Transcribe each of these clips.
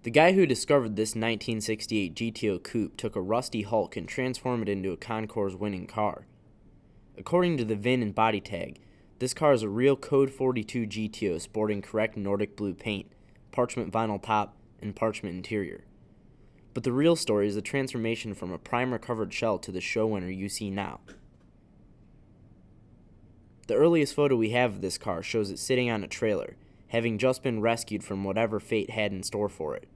The guy who discovered this 1968 GTO coupe took a rusty Hulk and transformed it into a Concours winning car. According to the VIN and body tag, this car is a real Code 42 GTO sporting correct Nordic Blue paint, Parchment vinyl top, and Parchment interior. But the real story is the transformation from a primer-covered shell to the show winner you see now. The earliest photo we have of this car shows it sitting on a trailer, having just been rescued from whatever fate had in store for it.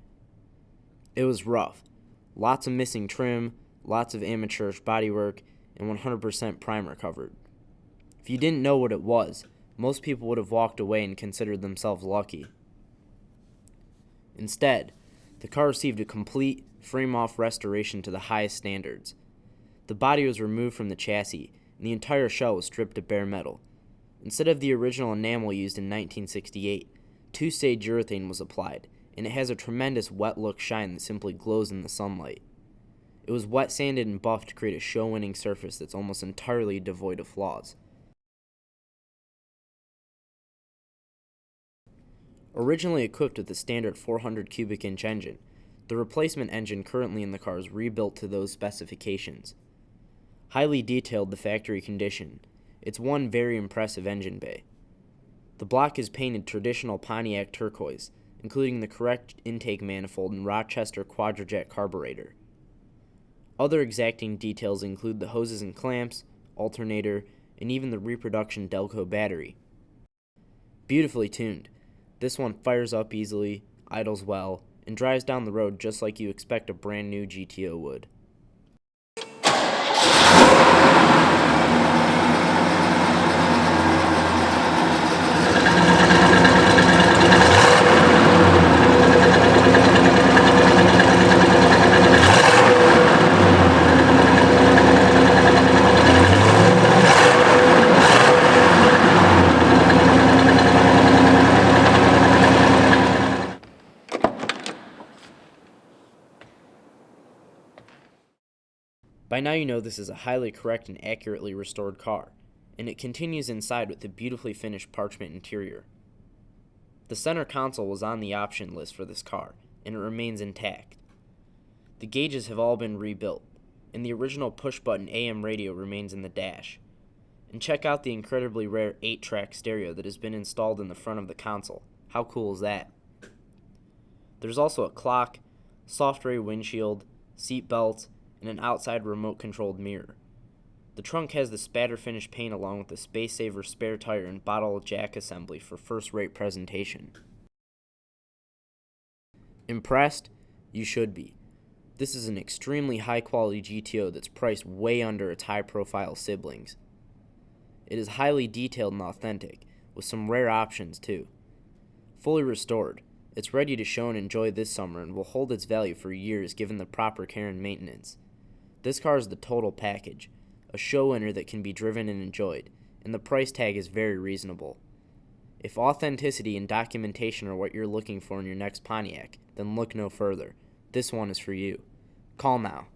It was rough. Lots of missing trim, lots of amateurish bodywork, and 100% primer covered. If you didn't know what it was, most people would have walked away and considered themselves lucky. Instead, the car received a complete, frame-off restoration to the highest standards. The body was removed from the chassis, and the entire shell was stripped of bare metal. Instead of the original enamel used in 1968, two-stage urethane was applied, and it has a tremendous wet-look shine that simply glows in the sunlight. It was wet-sanded and buffed to create a show-winning surface that's almost entirely devoid of flaws. Originally equipped with a standard 400 cubic inch engine, the replacement engine currently in the car is rebuilt to those specifications. Highly detailed to factory condition, it's one very impressive engine bay. The block is painted traditional Pontiac turquoise, including the correct intake manifold and Rochester quadrajet carburetor. Other exacting details include the hoses and clamps, alternator, and even the reproduction Delco battery. Beautifully tuned, this one fires up easily, idles well, and drives down the road just like you expect a brand new GTO would. By now you know this is a highly correct and accurately restored car, and it continues inside with a beautifully finished Parchment interior. The center console was on the option list for this car, and it remains intact. The gauges have all been rebuilt, and the original push-button AM radio remains in the dash. And check out the incredibly rare 8-track stereo that has been installed in the front of the console. How cool is that? There's also a clock, soft ray windshield, seat belts, and an outside remote-controlled mirror. The trunk has the spatter-finished paint along with the space-saver spare tire and bottle jack assembly for first-rate presentation. Impressed? You should be. This is an extremely high-quality GTO that's priced way under its high-profile siblings. It is highly detailed and authentic, with some rare options too. Fully restored, it's ready to show and enjoy this summer and will hold its value for years given the proper care and maintenance. This car is the total package, a show winner that can be driven and enjoyed, and the price tag is very reasonable. If authenticity and documentation are what you're looking for in your next Pontiac, then look no further. This one is for you. Call now.